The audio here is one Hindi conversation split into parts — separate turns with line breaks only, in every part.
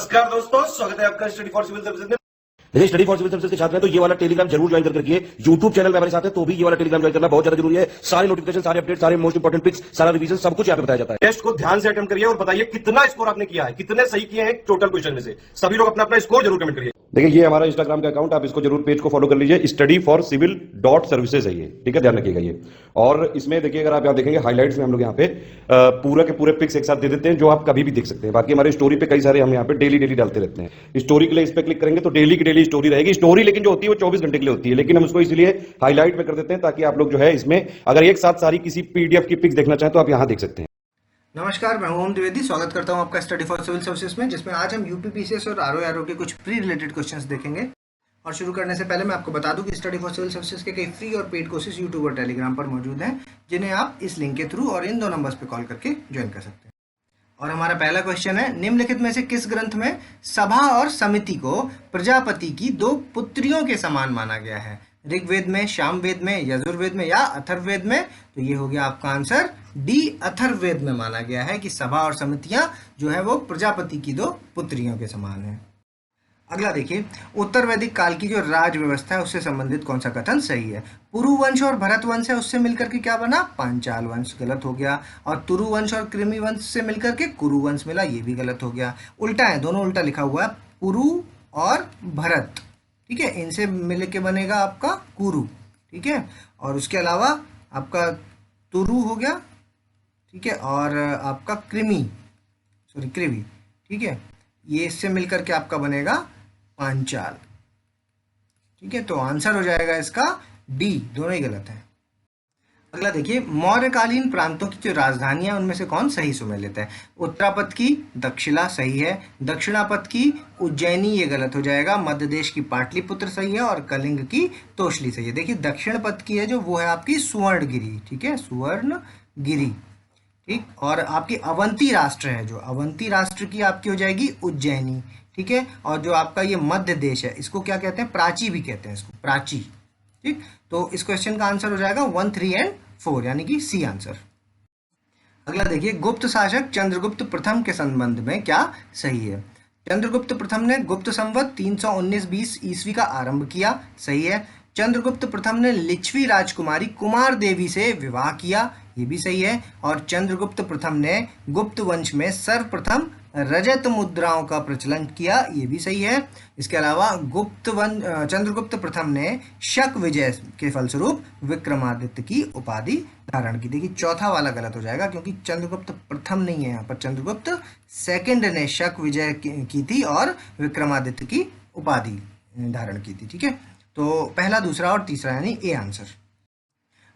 नमस्कार दोस्तों, स्वागत है आपका स्टडी फॉर सिविल सर्विसेज में।
देखिए, स्टडी फॉर सिविल सर्विसेज के छात्र हैं तो ये वाला टेलीग्राम जरूर ज्वाइन करके रखिए। यूट्यूब चैनल में हमारे साथ है तो भी ये वाला टेलीग्राम ज्वाइन करना बहुत ज्यादा जरूरी है। सारे नोटिफिकेशन, सारे अपडेट, सारे मोस्ट इंपोर्टेंट पिक्स, सारा रिवीजन सब कुछ यहाँ पे बताया जाता है।
टेस्ट को ध्यान से अटेम्प्ट करिए और बताइए कितना स्कोर आपने किया है, कितने सही किए हैं टोटल क्वेश्चन में से। सभी लोग अपना अपना स्कोर जरूर कमेंट करिए।
देखिए, ये हमारा इंस्टाग्राम का अकाउंट, आप इसको जरूर पेज को फॉलो कर लीजिए। स्टडी फॉर सिविल .सर्विसेज है ये, ठीक है, ध्यान रखिएगा ये। और इसमें देखिए, अगर आप यहाँ देखेंगे हाइलाइट्स में हम लोग यहाँ पे पूरा के पूरे पिक्स एक साथ दे देते हैं जो आप कभी भी देख सकते हैं। बाकी हमारे स्टोरी पे कई सारे हम यहाँ पे डेली डालते रहते हैं। स्टोरी के लिए इस पे क्लिक करेंगे तो डेली की डेली स्टोरी रहेगी। स्टोरी लेकिन जो होती है वो 24 घंटे के लिए होती है, लेकिन हम उसको इसलिए हाईलाइट में कर देते हैं ताकि आप लोग जो है इसमें अगर एक साथ सारी किसी पीडीएफ की पिक्स देखना चाहें तो आप यहाँ देख सकते हैं।
नमस्कार, मैं ओम द्विवेदी स्वागत करता हूं आपका स्टडी फॉर सिविल सर्विसेज में, जिसमें आज हम यूपीपीसीएस और आरओ के कुछ प्री रिलेटेड क्वेश्चंस देखेंगे। और शुरू करने से पहले मैं आपको बता दूं कि स्टडी फॉर सिविल सर्विसेज के कई फ्री और पेड कोर्सेज यूट्यूब और टेलीग्राम पर मौजूद हैं, जिन्हें आप इस लिंक के थ्रू और इन दो नंबर्स पर कॉल करके ज्वाइन कर सकते हैं। और हमारा पहला क्वेश्चन है, निम्नलिखित में से किस ग्रंथ में सभा और समिति को प्रजापति की दो पुत्रियों के समान माना गया है? ऋग्वेद में, सामवेद में, यजुर्वेद में या अथर्ववेद में? तो ये हो गया आपका आंसर डी, अथर्ववेद में माना गया है कि सभा और समितियां जो है वो प्रजापति की दो पुत्रियों के समान है। अगला देखिए, उत्तर वैदिक काल की जो राज व्यवस्था है उससे संबंधित कौन सा कथन सही है? पुरु वंश और भरत वंश है, उससे मिलकर के क्या बना? पांचाल वंश, गलत हो गया। और तुरु वंश और कृमि वंश से मिलकर के कुरु वंश मिला, ये भी गलत हो गया। उल्टा है, दोनों उल्टा लिखा हुआ है, पुरु और भरत, ठीक है, इनसे मिल के बनेगा आपका कुरु, ठीक है। और उसके अलावा आपका तुरु हो गया, ठीक है, और आपका कृमि, ठीक है, ये इससे मिलकर के आपका बनेगा पांचाल, ठीक है। तो आंसर हो जाएगा इसका डी, दोनों ही गलत है। अगला देखिए, मौर्यकालीन प्रांतों की जो राजधानियां उनमें से कौन सही सुमेलित है? उत्तरापथ की दक्षिला सही है, दक्षिणापथ की उज्जैनी ये गलत हो जाएगा, मध्य देश की पाटलिपुत्र सही है और कलिंग की तोशली सही है। देखिए, दक्षिण पथ की है जो वो है आपकी सुवर्णगिरी, ठीक है, सुवर्णगिरी, ठीक। और आपकी अवंती राष्ट्र है, जो अवंती राष्ट्र की आपकी हो जाएगी उज्जैनी, ठीक है। और जो आपका ये मध्य देश है इसको क्या कहते हैं? प्राची भी कहते हैं इसको, प्राची, ठीक। तो इस क्वेश्चन का आंसर हो जाएगा 1, 3 एंड 4, यानी कि सी आंसर। अगला देखिए, गुप्त शासक चंद्रगुप्त प्रथम के संबंध में क्या सही है? चंद्रगुप्त प्रथम ने गुप्त संवत 319-20 ईस्वी का आरंभ किया, सही है। चंद्रगुप्त प्रथम ने लिच्छवी राजकुमारी कुमार देवी से विवाह किया, ये भी सही है। और चंद्रगुप्त प्रथम ने गुप्त वंश में सर्वप्रथम रजत मुद्राओं का प्रचलन किया, ये भी सही है। इसके अलावा चंद्रगुप्त प्रथम ने शक विजय के फलस्वरूप विक्रमादित्य की उपाधि धारण की। देखिए, चौथा वाला गलत हो जाएगा क्योंकि चंद्रगुप्त प्रथम नहीं है यहाँ पर, चंद्रगुप्त सेकंड ने शक विजय की थी और विक्रमादित्य की उपाधि धारण की थी, ठीक है। तो पहला, दूसरा और तीसरा यानी ए आंसर।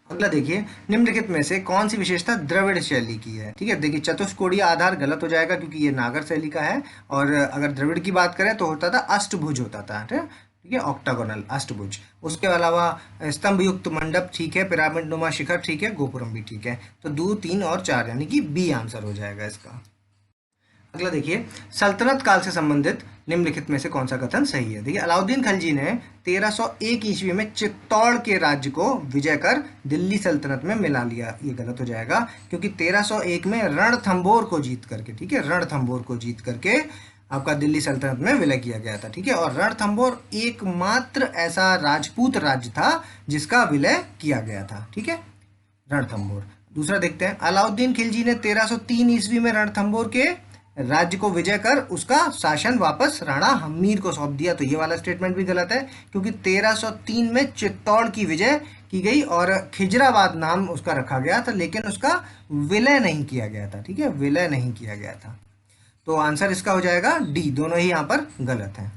अगला देखिए, निम्नलिखित में से कौन सी विशेषता द्रविड़ शैली की है? ठीक है, देखिए, चतुष्कोणीय आधार गलत हो जाएगा क्योंकि ये नागर शैली का है। और अगर द्रविड़ की बात करें तो होता था अष्टभुज होता था, ठीक है, ऑक्टागोनल, अष्टभुज। उसके अलावा स्तंभ युक्त मंडप ठीक है, पिरामिड नुमा शिखर ठीक है, गोपुरम भी ठीक है। तो 2, 3 और 4 यानी कि बी आंसर हो जाएगा इसका। अगला देखिए, सल्तनत काल से संबंधित निम्नलिखित में से कौन सा कथन सही है? देखिए, अलाउद्दीन खिलजी ने 1301 ईस्वी में चित्तौड़ के राज्य को विजय कर दिल्ली सल्तनत में मिला लिया, ये गलत हो जाएगा क्योंकि 1301 में रणथंभौर को जीत करके, ठीक है, रणथंभौर को जीत करके आपका दिल्ली सल्तनत में विलय किया गया था, ठीक है। और रणथंभौर एकमात्र ऐसा राजपूत राज्य था जिसका विलय किया गया था, ठीक है, रणथंभौर। दूसरा देखते हैं, अलाउद्दीन खिलजी ने 1303 ईस्वी में रणथंभौर के राज्य को विजय कर उसका शासन वापस राणा हमीर को सौंप दिया, तो ये वाला स्टेटमेंट भी गलत है क्योंकि 1303 में चित्तौड़ की विजय की गई और खिजराबाद नाम उसका रखा गया था, लेकिन उसका विलय नहीं किया गया था, ठीक है, विलय नहीं किया गया था। तो आंसर इसका हो जाएगा डी, दोनों ही यहाँ पर गलत हैं।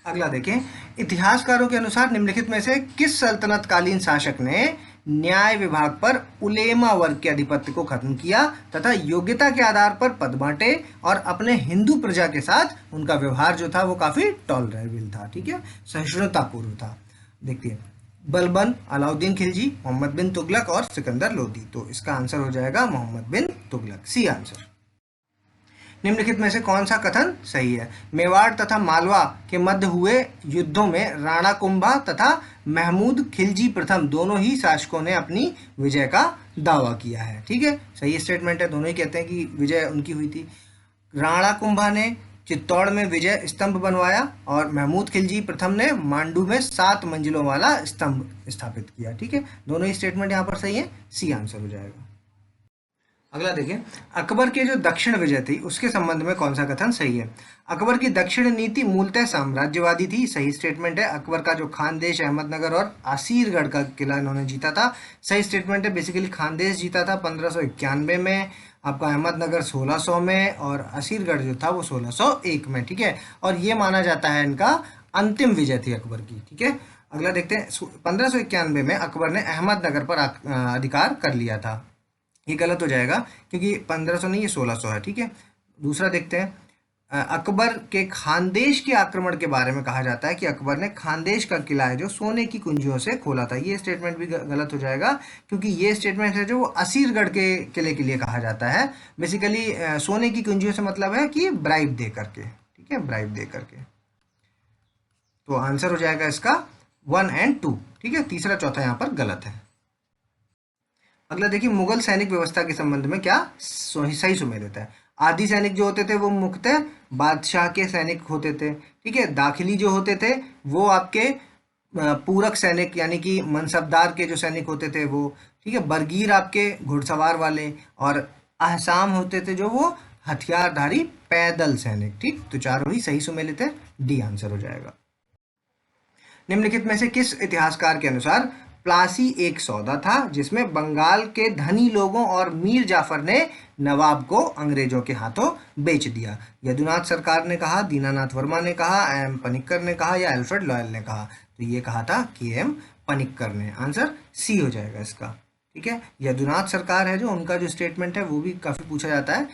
अगला देखें, इतिहासकारों के अनुसार निम्नलिखित में से किस सल्तनत कालीन शासक ने न्याय विभाग पर उलेमा वर्ग के आधिपत्य को खत्म किया तथा योग्यता के आधार पर पद बांटे और अपने हिंदू प्रजा के साथ उनका व्यवहार जो था वो काफी टॉलरेबल था, ठीक है, सहिष्णुतापूर्व था? देखिए, बलबन, अलाउद्दीन खिलजी, मोहम्मद बिन तुगलक और सिकंदर लोदी। तो इसका आंसर हो जाएगा मोहम्मद बिन तुगलक, सी आंसर। निम्नलिखित में से कौन सा कथन सही है? मेवाड़ तथा मालवा के मध्य हुए युद्धों में राणा कुंभा तथा महमूद खिलजी प्रथम दोनों ही शासकों ने अपनी विजय का दावा किया है, ठीक है, सही स्टेटमेंट है, दोनों ही कहते हैं कि विजय उनकी हुई थी। राणा कुंभा ने चित्तौड़ में विजय स्तंभ बनवाया और महमूद खिलजी प्रथम ने मांडू में 7 मंजिलों वाला स्तंभ स्थापित किया। ठीक है, दोनों ही स्टेटमेंट यहाँ पर सही है, सी आंसर हो जाएगा। अगला देखिए, अकबर के जो दक्षिण विजय थी उसके संबंध में कौन सा कथन सही है। अकबर की दक्षिण नीति मूलतः साम्राज्यवादी थी, सही स्टेटमेंट है। अकबर का जो खानदेश, अहमदनगर और आसीरगढ़ का किला इन्होंने जीता था, सही स्टेटमेंट है। बेसिकली खानदेश जीता था 1591 में, आपका अहमदनगर 1600 में और आसीरगढ़ जो था वो 1601 में। ठीक है, और ये माना जाता है इनका अंतिम विजय थी अकबर की। ठीक है, अगला देखते हैं, 1591 में अकबर ने अहमदनगर पर अधिकार कर लिया था। ये गलत हो जाएगा क्योंकि 1500 नहीं, ये 1600 है। ठीक है, दूसरा देखते हैं, अकबर के खानदेश के आक्रमण के बारे में कहा जाता है कि अकबर ने खानदेश का किला है जो सोने की कुंजियों से खोला था। ये स्टेटमेंट भी गलत हो जाएगा क्योंकि ये स्टेटमेंट है जो वो असीरगढ़ के किले के लिए कहा जाता है। बेसिकली सोने की कुंजियों से मतलब है कि ब्राइब दे करके। ठीक है, ब्राइब दे करके। तो आंसर हो जाएगा इसका 1 और 2। ठीक है, तीसरा चौथा यहाँ पर गलत है। अगला देखिए, मुगल सैनिक व्यवस्था के संबंध में क्या सही सुमेल देता है। आदि सैनिक जो होते थे वो मुख्यतः बादशाह के सैनिक होते थे। ठीक है, दाखिली जो होते थे वो आपके पूरक सैनिक यानी कि मनसबदार के जो सैनिक होते थे वो। ठीक है, बरगीर आपके घुड़सवार वाले और अहसाम होते थे जो वो हथियारधारी पैदल सैनिक। ठीक, तो चारों ही सही सुमेलित थे, डी आंसर हो जाएगा। निम्नलिखित में से किस इतिहासकार के अनुसार प्लासी एक सौदा था जिसमें बंगाल के धनी लोगों और मीर जाफर ने नवाब को अंग्रेजों के हाथों बेच दिया। यदुनाथ सरकार ने कहा, दीनानाथ वर्मा ने कहा, एम पनिक्कर ने कहा या अल्फ्रेड लॉयल ने कहा। तो ये कहा था कि एम पनिक्कर ने। आंसर सी हो जाएगा इसका। ठीक है, यदुनाथ सरकार है जो उनका जो स्टेटमेंट है वो भी काफी पूछा जाता है।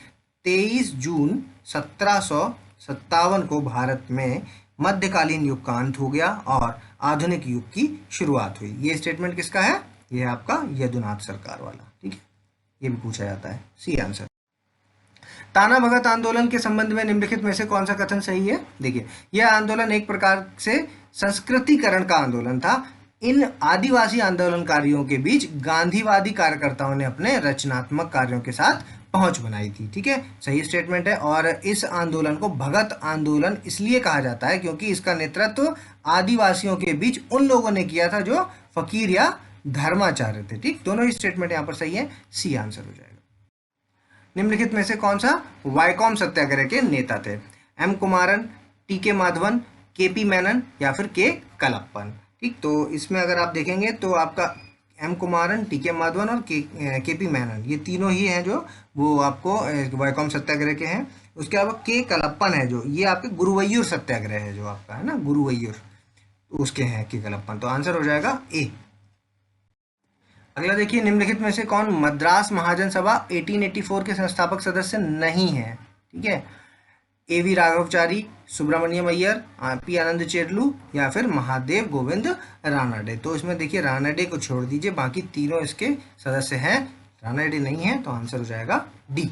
23 जून 1757 को भारत में मध्यकालीन युग का अंत हो गया और आधुनिक युग की शुरुआत हुई। ये स्टेटमेंट किसका है? ये है आपका यदुनाथ सरकार वाला। ठीक है, ये भी पूछा जाता है, सी आंसर। ताना भगत आंदोलन के संबंध में निम्नलिखित में से कौन सा कथन सही है? देखिए, यह आंदोलन एक प्रकार से संस्कृतिकरण का आंदोलन था। इन आदिवासी आंदोलनकारियों के बीच गांधीवादी कार्यकर्ताओं ने अपने रचनात्मक कार्यों के साथ पहुंच बनाई थी। ठीक है, सही स्टेटमेंट है। और इस आंदोलन को भगत आंदोलन इसलिए कहा जाता है क्योंकि इसका नेतृत्व आदिवासियों के बीच उन लोगों ने किया था जो फकीर या धर्माचार्य थे। ठीक, दोनों ही स्टेटमेंट यहाँ पर सही है, सी आंसर हो जाएगा। निम्नलिखित में से कौन सा वायकॉम सत्याग्रह के नेता थे? एम कुमारन, टी के माधवन, के पी मेनन या फिर के कलप्पन। ठीक, तो इसमें अगर आप देखेंगे तो आपका एम कुमारन, टी के माधवन और के पी मेनन, ये तीनों ही हैं जो वो आपको वायकॉम सत्याग्रह के हैं। उसके अलावा के कलप्पन है जो ये आपके गुरुवैयूर सत्याग्रह है जो आपका है ना, गुरुवैयूर, तो उसके हैं के कलप्पन। तो आंसर हो जाएगा ए। अगला देखिए, निम्नलिखित में से कौन मद्रास महाजन सभा 1884 के संस्थापक सदस्य नहीं है? ठीक है, A V Raghavachari, Subramanyam Iyer, P Anand Charlu या फिर महादेव गोविंद रानडे। तो इसमें देखिए रानडे को छोड़ दीजिए, बाकी तीनों इसके सदस्य हैं। रानडे नहीं है तो आंसर हो जाएगा डी।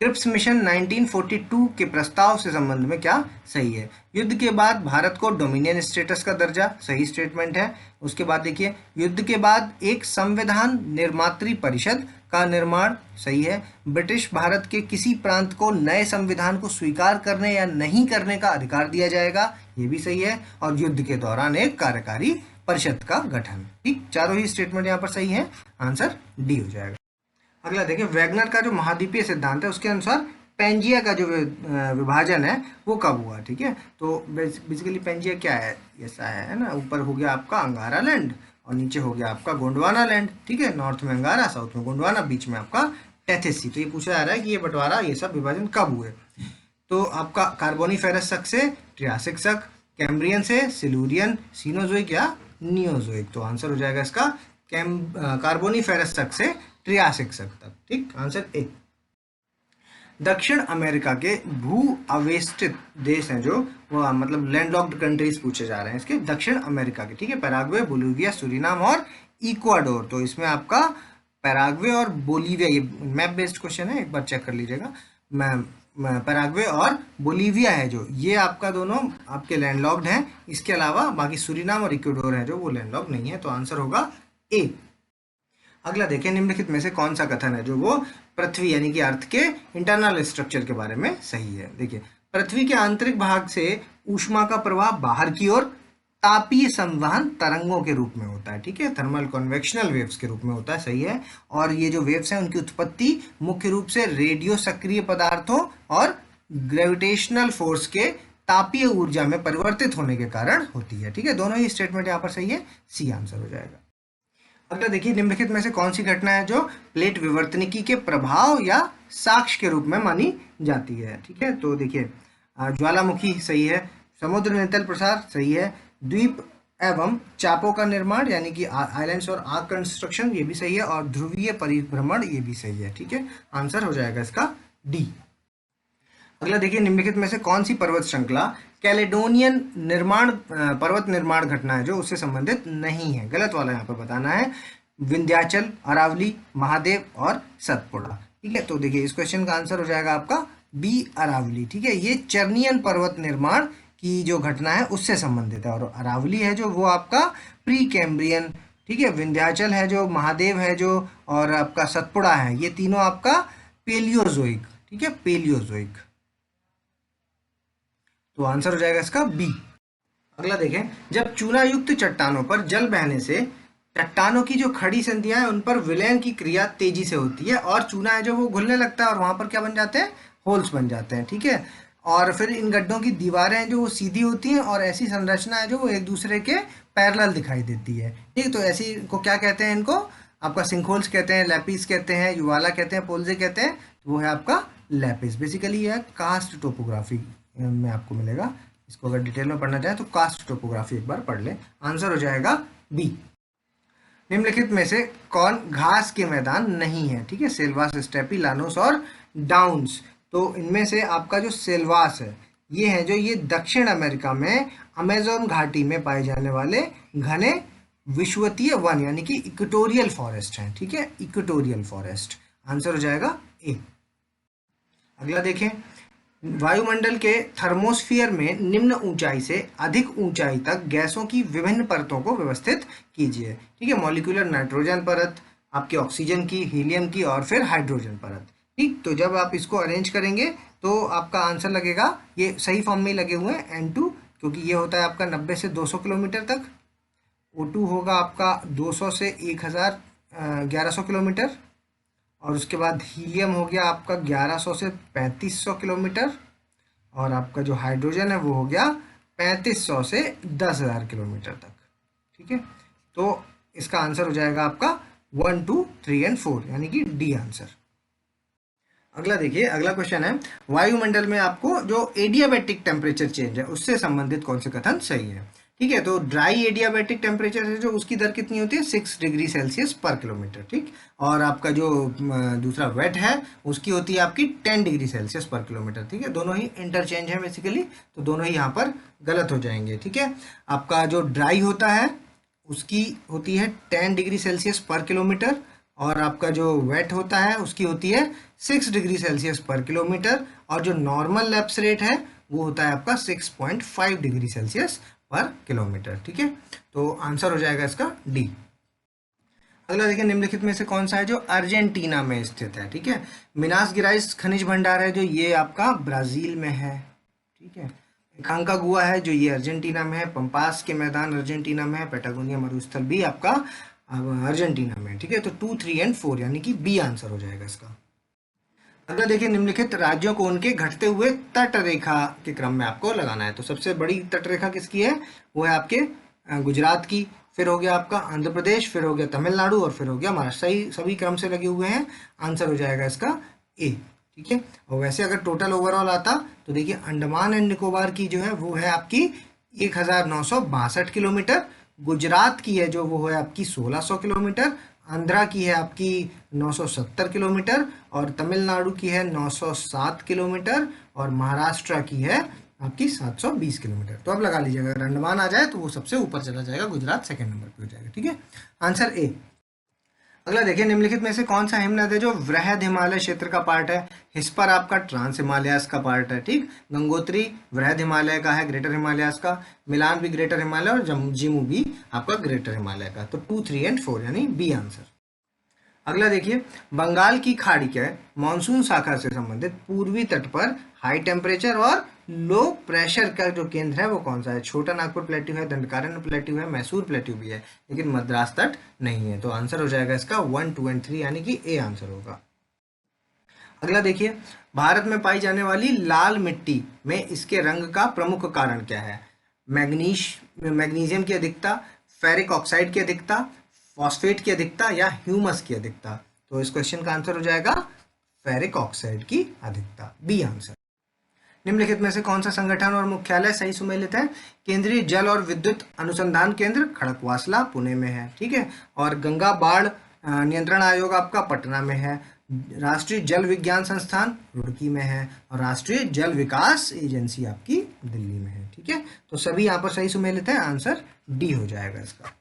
क्रिप्स मिशन 1942 के प्रस्ताव से संबंध में क्या सही है? युद्ध के बाद भारत को डोमिनियन स्टेटस का दर्जा, सही स्टेटमेंट है। उसके बाद देखिए, युद्ध के बाद एक संविधान निर्मात्री परिषद का निर्माण, सही है। ब्रिटिश भारत के किसी प्रांत को नए संविधान को स्वीकार करने या नहीं करने का अधिकार दिया जाएगा, ये भी सही है। और युद्ध के दौरान एक कार्यकारी परिषद का गठन। ठीक, चारों ही स्टेटमेंट यहाँ पर सही है, आंसर डी हो जाएगा। अगला देखिए, वैगनर का जो महाद्वीपीय सिद्धांत है उसके अनुसार पेंजिया का जो विभाजन है वो कब हुआ? ठीक है, तो बेसिकली पेंजिया क्या है, ऐसा है ना, ऊपर हो गया आपका अंगारा लैंड और नीचे हो गया आपका गोंडवाना लैंड। ठीक है, नॉर्थ में अंगारा, साउथ में गोंडवाना, बीच में आपका टेथिस सी। तो ये पूछा जा रहा है कि ये बंटवारा, ये सब विभाजन कब हुए? तो आपका कार्बोनिफेरस शक से, ट्रियासिक शक, कैम्ब्रियन से, सिलूरियन, सीनोजोइक या नियोजोइक। तो आंसर हो जाएगा इसका कार्बोनिफेरस शक से ट्रियासिक शक तक। ठीक, आंसर ए। दक्षिण अमेरिका के भू अवेष्टित देश हैं जो वो मतलब लैंडलॉक्ड कंट्रीज पूछे जा रहे हैं इसके दक्षिण अमेरिका के। ठीक है, पैराग्वे, बोलिविया, सूरीनाम और इक्वाडोर। तो इसमें आपका पैराग्वे और बोलिविया, ये मैप बेस्ड क्वेश्चन है, एक बार चेक कर लीजिएगा। पैराग्वे और बोलिविया है जो, ये आपका दोनों आपके लैंडलॉक्ड हैं। इसके अलावा बाकी सूरीनाम और इक्वाडोर है जो वो लैंडलॉक्ड नहीं है। तो आंसर होगा ए। अगला देखें, निम्नलिखित में से कौन सा कथन है जो वो पृथ्वी यानी कि अर्थ के इंटरनल स्ट्रक्चर के बारे में सही है। देखिए, पृथ्वी के आंतरिक भाग से ऊष्मा का प्रवाह बाहर की ओर तापीय संवहन तरंगों के रूप में होता है, ठीक है, थर्मल कन्वेक्शनल वेव्स के रूप में होता है, सही है। और ये जो वेव्स हैं उनकी उत्पत्ति मुख्य रूप से रेडियो सक्रिय पदार्थों और ग्रेविटेशनल फोर्स के तापीय ऊर्जा में परिवर्तित होने के कारण होती है, ठीक है। दोनों ही स्टेटमेंट यहाँ पर सही है, सी आंसर हो जाएगा। अगला देखिए, निम्नलिखित में से कौन सी घटना है जो प्लेट विवर्तनिकी के प्रभाव या साक्ष्य के रूप में मानी जाती है, ठीक है। तो देखिए, ज्वालामुखी सही है, समुद्र नितल प्रसार सही है, द्वीप एवं चापों का निर्माण यानी कि आइलैंड्स और आर्क कंस्ट्रक्शन ये भी सही है, और ध्रुवीय परिभ्रमण ये भी सही है, ठीक है। आंसर हो जाएगा इसका डी। अगला देखिए, निम्नलिखित में से कौन सी पर्वत श्रृंखला कैलेडोनियन निर्माण पर्वत निर्माण घटना है जो उससे संबंधित नहीं है, गलत वाला यहाँ पर बताना है। विंध्याचल, अरावली, महादेव और सतपुड़ा, ठीक है। तो देखिए, इस क्वेश्चन का आंसर हो जाएगा आपका बी, अरावली, ठीक है। ये चर्नियन पर्वत निर्माण की जो घटना है उससे संबंधित है, और अरावली है जो वो आपका प्री कैम्ब्रियन, ठीक है। विंध्याचल है जो, महादेव है जो, और आपका सतपुड़ा है, ये तीनों आपका पेलियोजोइक, ठीक है, पेलियोजोइक। तो आंसर हो जाएगा इसका बी। अगला देखें, जब चूना युक्त चट्टानों पर जल बहने से चट्टानों की जो खड़ी संधियां हैं उन पर विलयन की क्रिया तेजी से होती है, और चूना है जो वो घुलने लगता है, और वहां पर क्या बन जाते हैं, होल्स बन जाते हैं, ठीक है। और फिर इन गड्ढों की दीवारें हैं जो वो सीधी होती हैं, और ऐसी संरचना है जो वो एक दूसरे के पैरेलल दिखाई देती है, ठीक। तो ऐसी को क्या कहते हैं, इनको आपका सिंकहोल्स कहते हैं, लैपिस कहते हैं, युवाला कहते हैं, पोल्जे कहते हैं। तो वो है आपका लैपिस। बेसिकली यह कास्ट टोपोग्राफी में आपको मिलेगा, इसको अगर डिटेल में पढ़ना चाहें तो कास्ट टोपोग्राफी एक बार पढ़ लें। आंसर हो जाएगा बी। निम्नलिखित में से कौन घास के मैदान नहीं है, ठीक है, सेल्वास, स्टेपी, लानोस और डाउन्स। तो इनमें से आपका जो सेल्वास है ये है जो ये दक्षिण अमेरिका में अमेज़न घाटी में पाए जाने वाले घने विषुवतीय वन यानी कि इक्वेटोरियल फॉरेस्ट हैं, ठीक है, इक्वेटोरियल फॉरेस्ट। आंसर हो जाएगा ए। अगला देखें, वायुमंडल के थर्मोस्फीयर में निम्न ऊंचाई से अधिक ऊंचाई तक गैसों की विभिन्न परतों को व्यवस्थित कीजिए, ठीक है। मॉलिक्यूलर नाइट्रोजन परत, आपके ऑक्सीजन की, हीलियम की, और फिर हाइड्रोजन परत, ठीक। तो जब आप इसको अरेंज करेंगे तो आपका आंसर लगेगा, ये सही फॉर्म में लगे हुए हैं, N2, क्योंकि ये होता है आपका 90 से 200 किलोमीटर तक, O2 होगा आपका 200 से 1100 किलोमीटर, और उसके बाद हीलियम हो गया आपका 1100 से 3500 किलोमीटर, और आपका जो हाइड्रोजन है वो हो गया 3500 से 10,000 किलोमीटर तक, ठीक है। तो इसका आंसर हो जाएगा आपका 1, 2, 3 एंड 4 यानी कि डी आंसर। अगला देखिए, अगला क्वेश्चन है, वायुमंडल में आपको जो एडियाबैटिक टेम्परेचर चेंज है उससे संबंधित कौन से कथन सही है, ठीक है। तो ड्राई एडियाबैटिक टेम्परेचर है जो उसकी दर कितनी होती है, 6 डिग्री सेल्सियस पर किलोमीटर, ठीक। और आपका जो दूसरा वेट है उसकी होती है आपकी 10 डिग्री सेल्सियस पर किलोमीटर, ठीक है। दोनों ही इंटरचेंज है बेसिकली, तो दोनों ही यहाँ पर गलत हो जाएंगे, ठीक है। आपका जो ड्राई होता है उसकी होती है 10 डिग्री सेल्सियस पर किलोमीटर, और आपका जो वेट होता है उसकी होती है 6 डिग्री सेल्सियस पर किलोमीटर, और जो नॉर्मल लैप्स रेट है वो होता है आपका 6.5 डिग्री सेल्सियस पर किलोमीटर, ठीक है। तो आंसर हो जाएगा इसका डी। अगला देखिए, निम्नलिखित में से कौन सा है जो अर्जेंटीना में स्थित है, ठीक है। मिनास गिराइस खनिज भंडार है जो ये आपका ब्राजील में है, ठीक है। कांकागुआ है जो ये अर्जेंटीना में है, पंपास के मैदान अर्जेंटीना में है, पेटागोनिया मरुस्थल भी आपका अर्जेंटीना में, ठीक है। तो 2, 3 एंड 4 यानी कि बी आंसर हो जाएगा इसका। अगला देखिए, निम्नलिखित राज्यों को उनके घटते हुए तट रेखा के क्रम में आपको लगाना है। तो सबसे बड़ी तट रेखा किसकी है, वो है आपके गुजरात की, फिर हो गया आपका आंध्र प्रदेश, फिर हो गया तमिलनाडु, और फिर हो गया महाराष्ट्र। सही सभी क्रम से लगे हुए हैं, आंसर हो जाएगा इसका ए, ठीक है। और वैसे अगर टोटल ओवरऑल आता तो देखिए, अंडमान एंड निकोबार की जो है वो है आपकी 1962 किलोमीटर, गुजरात की है जो वो है आपकी 1600 किलोमीटर, आंध्रा की है आपकी 970 किलोमीटर, और तमिलनाडु की है 907 किलोमीटर, और महाराष्ट्र की है आपकी 720 किलोमीटर। तो अब लगा लीजिएगा, अगर अंडमान आ जाए तो वो सबसे ऊपर चला जाएगा, गुजरात सेकंड नंबर पे हो जाएगा, ठीक है। Answer A. अगला देखिए, निम्नलिखित में से कौन सा हिमनद है जो वृहद हिमालय क्षेत्र का पार्ट है। हिस्पर आपका ट्रांस हिमालयास का पार्ट है, ठीक। गंगोत्री वृहद हिमालय का है, ग्रेटर हिमालयास का। मिलान भी ग्रेटर हिमालय, और जिमू भी आपका ग्रेटर हिमालय का। तो 2, 3 एंड 4 यानी बी आंसर। अगला देखिए, बंगाल की खाड़ी के मानसून शाखा से संबंधित पूर्वी तट पर हाई टेम्परेचर और लो प्रेशर का जो केंद्र है वो कौन सा है? छोटा नागपुर प्लेट्यू है, दंडकारण्य प्लेट्यू है, मैसूर प्लेट्यू भी है, लेकिन मद्रास तट नहीं है। तो आंसर हो जाएगा इसका 1, 2 एंड 3, यानी कि ए आंसर होगा। अगला देखिए, भारत में पाई जाने वाली लाल मिट्टी में इसके रंग का प्रमुख कारण क्या है? मैग्नीशियम की अधिकता, फेरिक ऑक्साइड की अधिकता, फॉस्फेट की अधिकता या ह्यूमस की अधिकता? तो इस क्वेश्चन का आंसर हो जाएगा फेरिक ऑक्साइड की अधिकता, बी आंसर। निम्नलिखित में से कौन सा संगठन और मुख्यालय सही सुमेलित है? केंद्रीय जल और विद्युत अनुसंधान केंद्र खड़कवासला पुणे में है, ठीक है, और गंगा बाढ़ नियंत्रण आयोग आपका पटना में है, राष्ट्रीय जल विज्ञान संस्थान रुड़की में है, और राष्ट्रीय जल विकास एजेंसी आपकी दिल्ली में है, ठीक है। तो सभी यहाँ पर सही सुमेलित है, आंसर डी हो जाएगा इसका।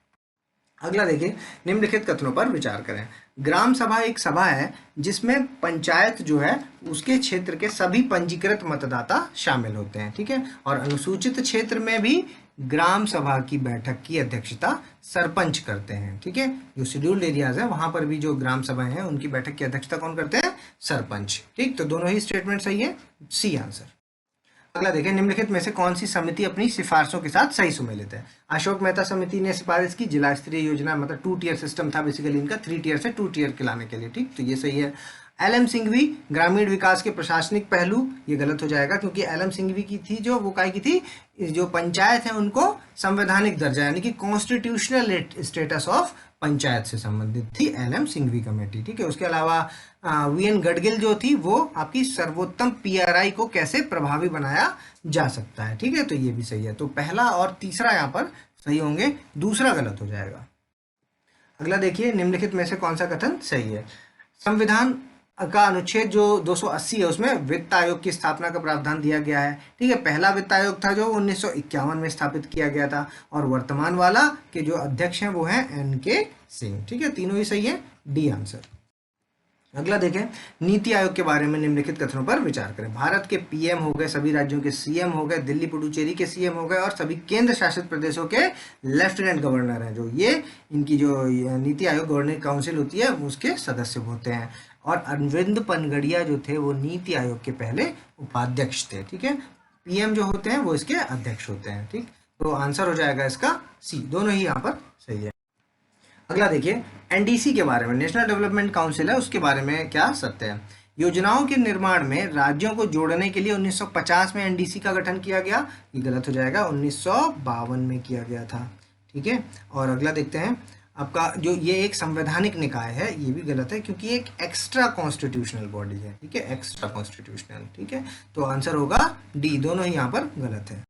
अगला देखिए, निम्नलिखित कथनों पर विचार करें। ग्राम सभा एक सभा है जिसमें पंचायत जो है उसके क्षेत्र के सभी पंजीकृत मतदाता शामिल होते हैं, ठीक है, और अनुसूचित क्षेत्र में भी ग्राम सभा की बैठक की अध्यक्षता सरपंच करते हैं, ठीक है। जो शेड्यूल्ड एरियाज है वहां पर भी जो ग्राम सभाएं हैं उनकी बैठक की अध्यक्षता कौन करते हैं? सरपंच, ठीक। तो दोनों ही स्टेटमेंट सही है, सी आंसर। अगला देखें, निम्नलिखित में से कौन सी समिति अपनी सिफारिशों के साथ सही सुमेलित है? अशोक मेहता समिति ने सिफारिश की जिला स्तरीय योजना, मतलब 2 टियर सिस्टम था बेसिकली इनका, 3 टियर से 2 टियर के लाने के लिए, ठीक, तो ये सही है। एल.एम. सिंघवी ग्रामीण विकास के प्रशासनिक पहलू, ये गलत हो जाएगा क्योंकि एल.एम. सिंघवी की थी जो वो काय की थी, जो पंचायत है उनको संवैधानिक दर्जा यानी कि कॉन्स्टिट्यूशनल स्टेटस ऑफ पंचायत से संबंधित थी एल.एम. सिंघवी कमेटी, ठीक है। उसके अलावा वी.एन. गडगिल जो थी वो आपकी सर्वोत्तम पीआरआई को कैसे प्रभावी बनाया जा सकता है, ठीक है, तो ये भी सही है। तो पहला और तीसरा यहाँ पर सही होंगे, दूसरा गलत हो जाएगा। अगला देखिए, निम्नलिखित में से कौन सा कथन सही है? संविधान का अनुच्छेद जो 280 है उसमें वित्त आयोग की स्थापना का प्रावधान दिया गया है, ठीक है। पहला वित्त आयोग था जो 1951 में स्थापित किया गया था, और वर्तमान वाला के जो अध्यक्ष हैं वो हैं एन.के. सिंह, ठीक है, तीनों ही सही है, डी आंसर। अगला देखें, नीति आयोग के बारे में निम्नलिखित कथनों पर विचार करें। भारत के पीएम हो गए, सभी राज्यों के सीएम हो गए, दिल्ली पुडुचेरी के सीएम हो गए, और सभी केंद्र शासित प्रदेशों के लेफ्टिनेंट गवर्नर हैं, जो ये इनकी जो नीति आयोग गवर्निंग काउंसिल होती है उसके सदस्य होते हैं। और अरविंद पनगड़िया जो थे वो नीति आयोग के पहले उपाध्यक्ष थे, ठीक है। पीएम जो होते हैं वो इसके अध्यक्ष होते हैं, ठीक। तो आंसर हो जाएगा इसका सी, दोनों ही यहाँ पर सही है। अगला देखिए, एनडीसी के बारे में, नेशनल डेवलपमेंट काउंसिल है, उसके बारे में क्या सत्य है? योजनाओं के निर्माण में राज्यों को जोड़ने के लिए 1950 में एनडीसी का गठन किया गया, ये गलत हो जाएगा, 1952 में किया गया था, ठीक है। और अगला देखते हैं, आपका जो ये एक संवैधानिक निकाय है, ये भी गलत है क्योंकि एक एक्स्ट्रा कॉन्स्टिट्यूशनल बॉडी है, ठीक है, एक्स्ट्रा कॉन्स्टिट्यूशनल, ठीक है। तो आंसर होगा डी, दोनों ही यहाँ पर गलत है।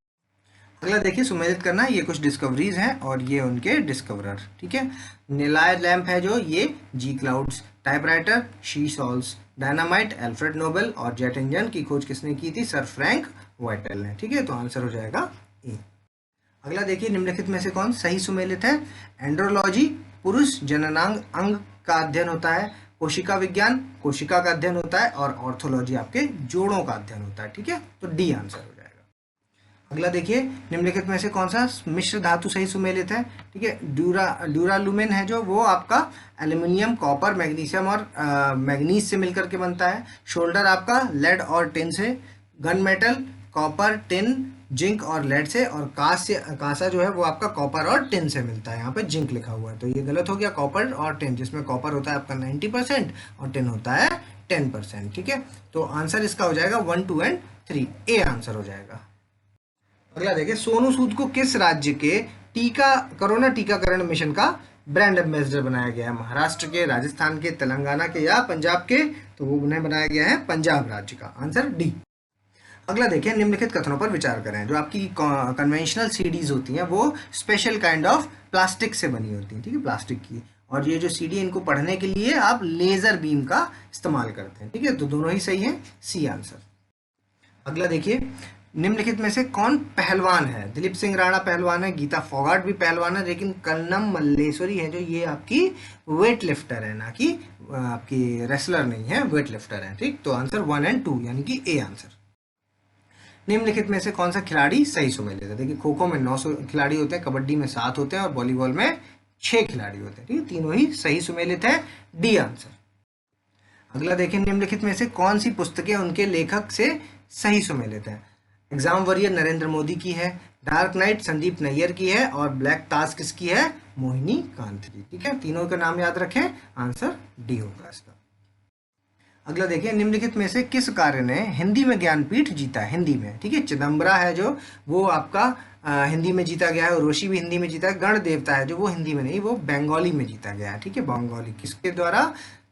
अगला देखिए, सुमेलित करना, ये कुछ डिस्कवरीज हैं और ये उनके डिस्कवरर, ठीक है। निलाय लैंप है जो, ये G Claude's, typewriter C Sholes, dynamite Alfred Nobel, और जेट इंजन की खोज किसने की थी? सर फ्रैंक वाइटेल ने, ठीक है। तो आंसर हो जाएगा ए। अगला देखिए, निम्नलिखित में से कौन सही सुमेलित है? एंड्रोलॉजी पुरुष जननांग अंग का अध्ययन होता है, कोशिका विज्ञान कोशिका का अध्ययन होता है, और ऑर्थोलॉजी आपके जोड़ों का अध्ययन होता है, ठीक है। तो डी आंसर हो जाएगा। अगला देखिए, निम्नलिखित में से कौन सा मिश्र धातु सही सुमेलित है? ठीक है, ड्यूरालुमिन है जो, वो आपका एल्यूमिनियम, कॉपर, मैग्नीशियम और मैग्नीज से मिलकर के बनता है। शोल्डर आपका लेड और टिन से, gun metal copper, tin, zinc और लेड से, और कांसा जो है वो आपका कॉपर और टिन से मिलता है। यहाँ पे जिंक लिखा हुआ है तो ये गलत हो गया, कॉपर और टिन, जिसमें कॉपर होता है आपका 90% और टिन होता है 10%, ठीक है। तो आंसर इसका हो जाएगा 1, 2 एंड 3, ए आंसर हो जाएगा। अगला देखिए, सोनू सूद को किस राज्य के कोरोना टीकाकरण मिशन का ब्रांड एम्बेसडर बनाया गया है? महाराष्ट्र के, राजस्थान के, तेलंगाना के या पंजाब के? तो वो उन्हें बनाया गया है पंजाब राज्य का, आंसर डी। अगला देखिए, निम्नलिखित कथनों पर विचार करें। जो आपकी कन्वेंशनल सीडीज होती हैं वो स्पेशल काइंड ऑफ प्लास्टिक से बनी होती हैं, ठीक है, प्लास्टिक की, और ये जो सीडी इनको पढ़ने के लिए आप लेजर बीम का इस्तेमाल करते हैं, ठीक है। तो दोनों ही सही है, सी आंसर। अगला देखिए, निम्नलिखित में से कौन पहलवान है? दिलीप सिंह राणा पहलवान है, गीता फोगाट भी पहलवान है, लेकिन कन्नम मल्लेश्वरी है जो, ये आपकी वेट लिफ्टर है, ना कि आपकी रेसलर नहीं है, वेट लिफ्टर है, ठीक। तो आंसर 1 एंड 2 यानी कि ए आंसर। निम्नलिखित में से कौन सा खिलाड़ी सही सुमेलित है? देखिए, खो खो में 9 खिलाड़ी होते हैं, कबड्डी में 7 होते हैं और वॉलीबॉल में 6 खिलाड़ी होते हैं। ठीक है, तीनों ही सही सुमेलित है, डी आंसर। अगला देखें, निम्नलिखित में से कौन सी पुस्तकें उनके लेखक से सही सुमेलित है? एग्जाम वॉरियर नरेंद्र मोदी की है, डार्क नाइट संदीप नैयर की है, और ब्लैक ताज किसकी है? मोहिनी कांत की। ठीक है, तीनों का नाम याद रखें, आंसर डी होगा इसका। अगला देखिए, निम्नलिखित में से किस कार्य ने हिंदी में ज्ञानपीठ जीता है? हिंदी में, ठीक है, चिदम्बरा है जो, वो आपका हिंदी में जीता गया है। उर्वशी भी हिंदी में जीता है। गण देवता है जो, वो हिंदी में नहीं, वो बंगाली में जीता गया है। ठीक है, बंगाली। किसके द्वारा?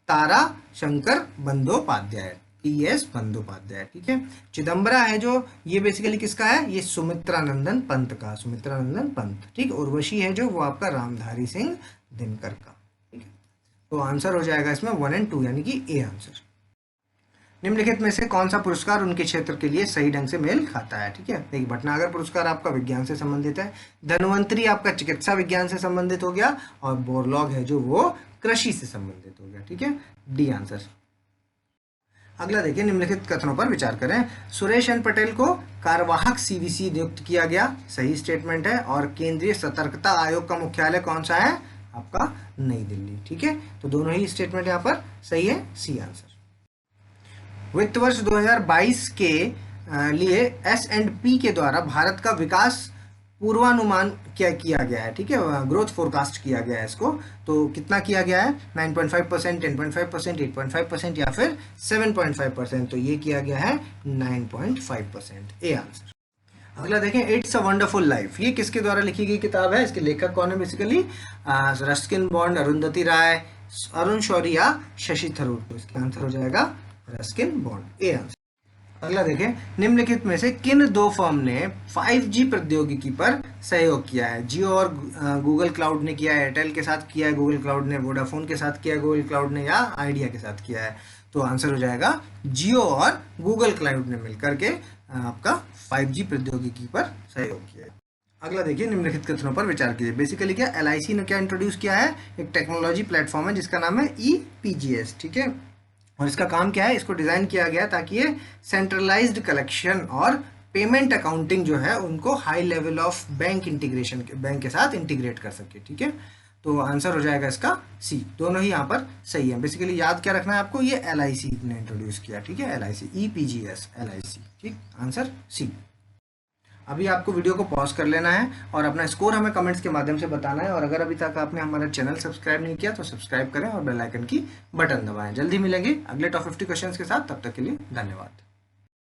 तारा शंकर बंदोपाध्याय, टीएस बंदोपाध्याय। ठीक है, चिदम्बरा है जो, ये बेसिकली किसका है? ये सुमित्रानंदन पंत का, सुमित्रानंदन पंत। ठीक, उर्वशी है जो, वो आपका रामधारी सिंह दिनकर का। ठीक है, तो आंसर हो जाएगा इसमें 1 और 2, यानी कि ए आंसर। निम्नलिखित में से कौन सा पुरस्कार उनके क्षेत्र के लिए सही ढंग से मेल खाता है? ठीक है, देखिए, भटनागर पुरस्कार आपका विज्ञान से संबंधित है, धन्वंतरी आपका चिकित्सा विज्ञान से संबंधित हो गया, और बोरलॉग है जो, वो कृषि से संबंधित हो गया। ठीक है, डी आंसर। अगला देखिए, निम्नलिखित कथनों पर विचार करें। सुरेश एन पटेल को कार्यवाहक सीवीसी नियुक्त किया गया, सही स्टेटमेंट है। और केंद्रीय सतर्कता आयोग का मुख्यालय कौन सा है? आपका नई दिल्ली। ठीक है, तो दोनों ही स्टेटमेंट यहाँ पर सही है, सी आंसर। वित्त वर्ष 2022 के लिए S&P के द्वारा भारत का विकास पूर्वानुमान क्या किया गया है? ठीक है, ग्रोथ फोरकास्ट किया गया है इसको। तो कितना किया गया है? 9.5%, 10.5%, 8.5% या फिर 7.5%। तो ये किया गया है 9.5%, ए आंसर। अगला देखें, इट्स अ वंडरफुल लाइफ, ये किसके द्वारा लिखी गई किताब है? इसके लेखक कौन है? बेसिकली रस्किन बॉन्ड, अरुंधति राय, अरुण शौरी या शशि थरूर। तो इसका आंसर हो जाएगा रस्किन बॉन्ड, ए आंसर। अगला देखें, निम्नलिखित में से किन दो फर्म ने 5G प्रौद्योगिकी पर सहयोग किया है? जियो और गूगल क्लाउड ने किया है, एयरटेल के साथ किया है गूगल क्लाउड ने, वोडाफोन के साथ किया है गूगल क्लाउड ने, या आइडिया के साथ किया है? तो आंसर हो जाएगा जियो और गूगल क्लाउड ने मिलकर के आपका 5G प्रौद्योगिकी पर सहयोग किया है। अगला देखिए, निम्नलिखित कथनों पर विचार कीजिए। बेसिकली क्या LIC ने क्या इंट्रोड्यूस किया है? एक टेक्नोलॉजी प्लेटफॉर्म है जिसका नाम है EPGS। ठीक है, और इसका काम क्या है? इसको डिजाइन किया गया ताकि ये सेंट्रलाइज्ड कलेक्शन और पेमेंट अकाउंटिंग जो है उनको high level of bank integration, bank के साथ इंटीग्रेट कर सके। ठीक है, तो आंसर हो जाएगा इसका सी। दोनों ही यहाँ पर सही है। बेसिकली याद क्या रखना है आपको? ये LIC ने इंट्रोड्यूस किया। ठीक है, LIC, EPGS, LIC। ठीक, आंसर सी। अभी आपको वीडियो को पॉज कर लेना है और अपना स्कोर हमें कमेंट्स के माध्यम से बताना है। और अगर अभी तक आपने हमारा चैनल सब्सक्राइब नहीं किया तो सब्सक्राइब करें और बेल आइकन की बटन दबाएं। जल्दी मिलेंगे अगले टॉप 50 क्वेश्चंस के साथ, तब तक के लिए धन्यवाद।